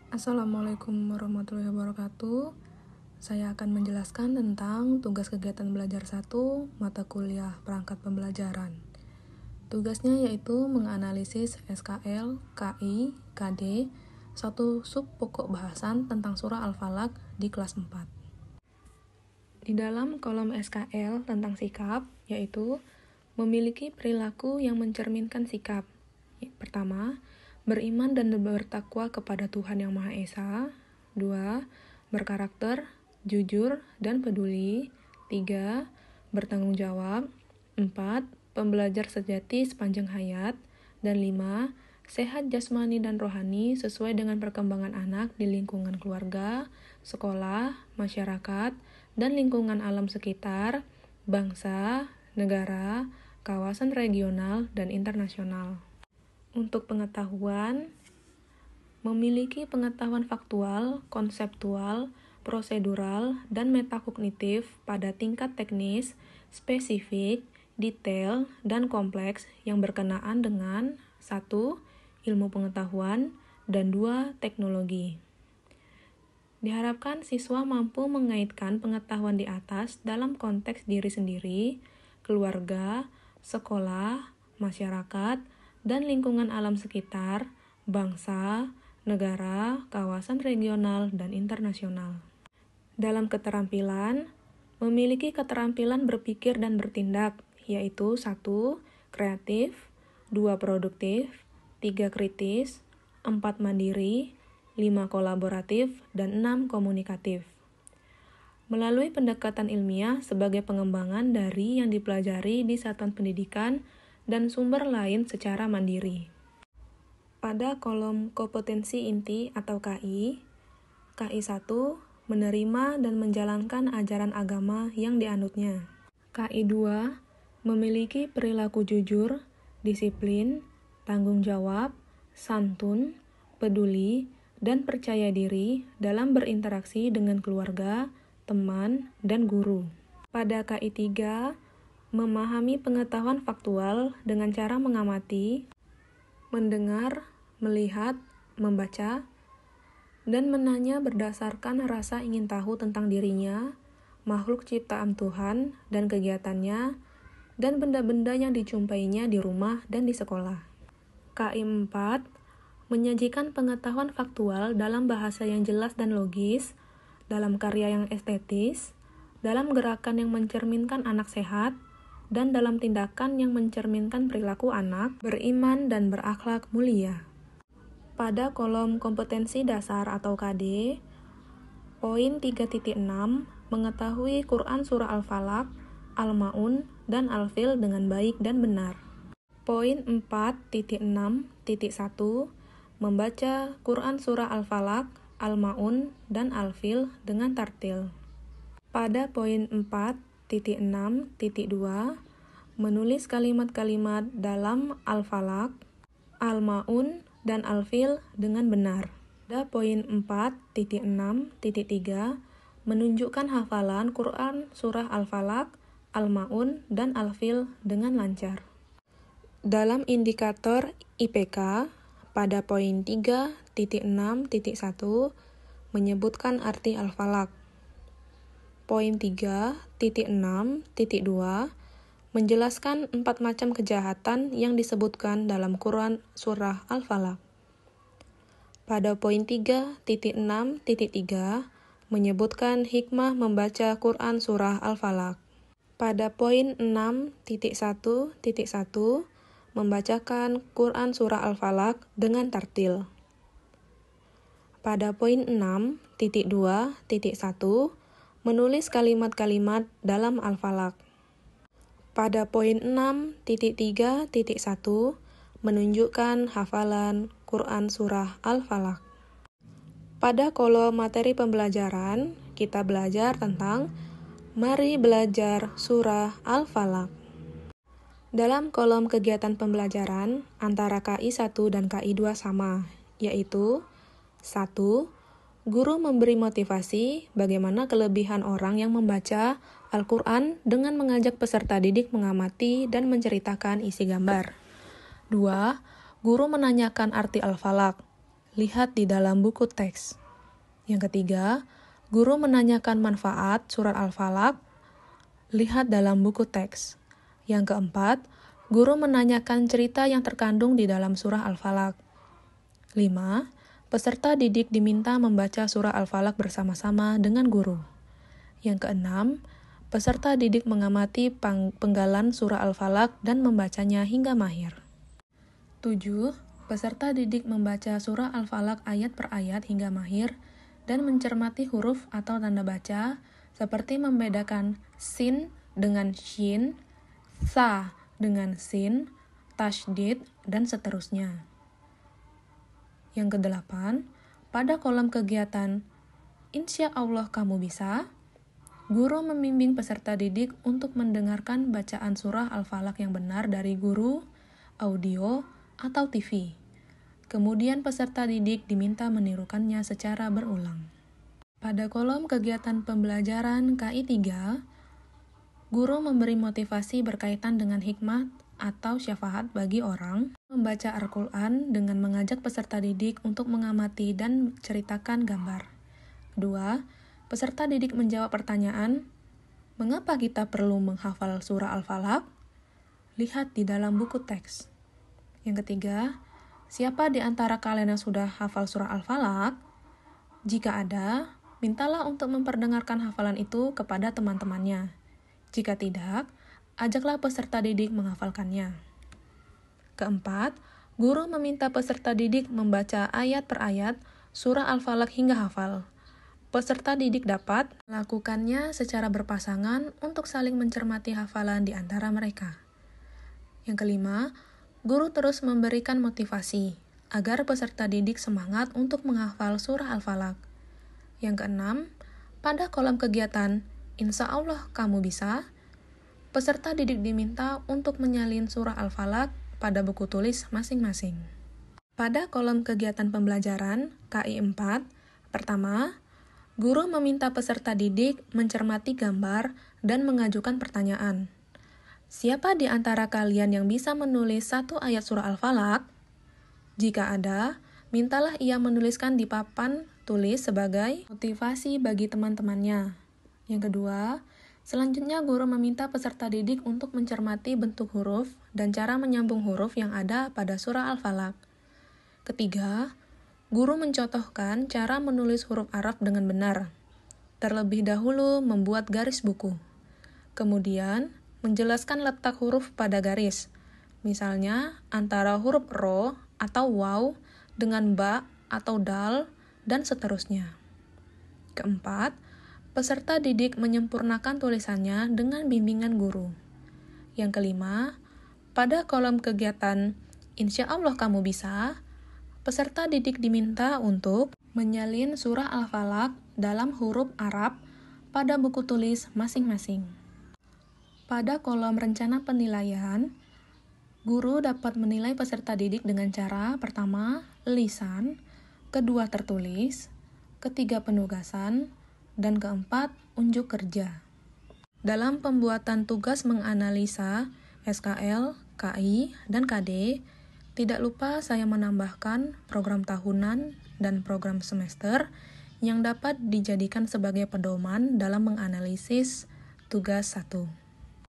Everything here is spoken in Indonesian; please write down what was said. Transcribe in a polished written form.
Assalamualaikum warahmatullahi wabarakatuh. Saya akan menjelaskan tentang tugas kegiatan belajar 1 mata kuliah perangkat pembelajaran. Tugasnya yaitu menganalisis SKL, KI, KD, satu sub pokok bahasan tentang surah Al-Falaq di kelas 4. Di dalam kolom SKL tentang sikap, yaitu memiliki perilaku yang mencerminkan sikap. Pertama, beriman dan bertakwa kepada Tuhan Yang Maha Esa. 2. Berkarakter, jujur, dan peduli. 3. Bertanggung jawab. 4. Pembelajar sejati sepanjang hayat. Dan 5. Sehat jasmani dan rohani sesuai dengan perkembangan anak di lingkungan keluarga, sekolah, masyarakat, dan lingkungan alam sekitar, bangsa, negara, kawasan regional, dan internasional. Untuk pengetahuan, memiliki pengetahuan faktual, konseptual, prosedural, dan metakognitif pada tingkat teknis, spesifik, detail, dan kompleks yang berkenaan dengan 1. Ilmu pengetahuan, dan 2. Teknologi. Diharapkan siswa mampu mengaitkan pengetahuan di atas dalam konteks diri sendiri, keluarga, sekolah, masyarakat, dan lingkungan alam sekitar, bangsa, negara, kawasan regional, dan internasional. Dalam keterampilan, memiliki keterampilan berpikir dan bertindak, yaitu 1. Kreatif, 2. Produktif, 3. Kritis, 4. Mandiri, 5. Kolaboratif, dan 6. Komunikatif. Melalui pendekatan ilmiah sebagai pengembangan dari yang dipelajari di satuan pendidikan dan sumber lain secara mandiri. Pada kolom kompetensi inti atau KI, KI 1 menerima dan menjalankan ajaran agama yang dianutnya. KI 2 memiliki perilaku jujur, disiplin, tanggung jawab, santun, peduli, dan percaya diri dalam berinteraksi dengan keluarga, teman, dan guru. Pada KI 3, memahami pengetahuan faktual dengan cara mengamati, mendengar, melihat, membaca, dan menanya berdasarkan rasa ingin tahu tentang dirinya, makhluk ciptaan Tuhan, dan kegiatannya, dan benda-benda yang dijumpainya di rumah dan di sekolah. KI 4 menyajikan pengetahuan faktual dalam bahasa yang jelas dan logis, dalam karya yang estetis, dalam gerakan yang mencerminkan anak sehat, dan dalam tindakan yang mencerminkan perilaku anak, beriman dan berakhlak mulia. Pada kolom kompetensi dasar atau KD, poin 3.6 mengetahui Quran Surah Al-Falaq, Al-Ma'un, dan Al-Fil dengan baik dan benar. Poin 4.6.1 membaca Quran Surah Al-Falaq, Al-Ma'un, dan Al-Fil dengan tartil. Pada poin 4.6.2 menulis kalimat-kalimat dalam Al-Falaq, Al-Ma'un, dan Al-Fil dengan benar. Pada poin 4.6.3 menunjukkan hafalan Quran Surah Al-Falaq, Al-Ma'un, dan Al-Fil dengan lancar. Dalam indikator IPK, pada poin 3.6.1 menyebutkan arti Al-Falaq. Poin 3.6.2 menjelaskan 4 macam kejahatan yang disebutkan dalam Quran Surah Al-Falaq. Pada poin 3.6.3 menyebutkan hikmah membaca Quran Surah Al-Falaq. Pada poin 6.1.1 membacakan Quran Surah Al-Falaq dengan tartil. Pada poin 6.2.1 menulis kalimat-kalimat dalam Al-Falaq. Pada poin 6.3.1 menunjukkan hafalan Quran Surah Al-Falaq. Pada kolom materi pembelajaran, kita belajar tentang mari belajar Surah Al-Falaq. Dalam kolom kegiatan pembelajaran, antara KI 1 dan KI 2 sama, yaitu 1. Guru memberi motivasi bagaimana kelebihan orang yang membaca Al-Quran dengan mengajak peserta didik mengamati dan menceritakan isi gambar. 2. Guru menanyakan arti Al-Falaq. Lihat di dalam buku teks. Yang ketiga, guru menanyakan manfaat surat Al-Falaq. Lihat dalam buku teks. Yang keempat, guru menanyakan cerita yang terkandung di dalam surah Al-Falaq. 5. Peserta didik diminta membaca surah Al-Falaq bersama-sama dengan guru. Yang keenam, peserta didik mengamati penggalan surah Al-Falaq dan membacanya hingga mahir. 7. Peserta didik membaca surah Al-Falaq ayat per ayat hingga mahir dan mencermati huruf atau tanda baca seperti membedakan sin dengan shin, sa dengan sin, tasydid, dan seterusnya. Yang kedelapan, pada kolom kegiatan Insya Allah kamu bisa, guru membimbing peserta didik untuk mendengarkan bacaan surah Al-Falaq yang benar dari guru, audio, atau TV. Kemudian peserta didik diminta menirukannya secara berulang. Pada kolom kegiatan pembelajaran KI 3, guru memberi motivasi berkaitan dengan hikmah atau syafaat bagi orang, membaca Al-Quran dengan mengajak peserta didik untuk mengamati dan ceritakan gambar. Kedua, peserta didik menjawab pertanyaan, mengapa kita perlu menghafal surah Al-Falaq? Lihat di dalam buku teks. Yang ketiga, siapa di antara kalian yang sudah hafal surah Al-Falaq? Jika ada, mintalah untuk memperdengarkan hafalan itu kepada teman-temannya. Jika tidak, ajaklah peserta didik menghafalkannya. Keempat, guru meminta peserta didik membaca ayat per ayat surah Al-Falaq hingga hafal. Peserta didik dapat melakukannya secara berpasangan untuk saling mencermati hafalan di antara mereka. Yang kelima, guru terus memberikan motivasi agar peserta didik semangat untuk menghafal surah Al-Falaq. Yang keenam, pada kolom kegiatan Insya Allah kamu bisa, peserta didik diminta untuk menyalin surah Al-Falaq pada buku tulis masing-masing. Pada kolom kegiatan pembelajaran KI 4, pertama, guru meminta peserta didik mencermati gambar dan mengajukan pertanyaan. Siapa di antara kalian yang bisa menulis satu ayat surah Al-Falaq? Jika ada, mintalah ia menuliskan di papan tulis sebagai motivasi bagi teman-temannya. Yang kedua, selanjutnya guru meminta peserta didik untuk mencermati bentuk huruf dan cara menyambung huruf yang ada pada surah Al-Falaq. Ketiga, guru mencontohkan cara menulis huruf Arab dengan benar. Terlebih dahulu membuat garis buku. Kemudian, menjelaskan letak huruf pada garis. Misalnya, antara huruf ro atau waw dengan ba atau dal, dan seterusnya. Keempat, peserta didik menyempurnakan tulisannya dengan bimbingan guru. Yang kelima, pada kolom kegiatan Insya Allah kamu bisa, peserta didik diminta untuk menyalin surah Al-Falaq dalam huruf Arab pada buku tulis masing-masing. Pada kolom rencana penilaian, guru dapat menilai peserta didik dengan cara pertama, lisan, kedua tertulis, ketiga penugasan, dan keempat, unjuk kerja. Dalam pembuatan tugas menganalisa SKL, KI, dan KD, tidak lupa saya menambahkan program tahunan dan program semester yang dapat dijadikan sebagai pedoman dalam menganalisis tugas 1.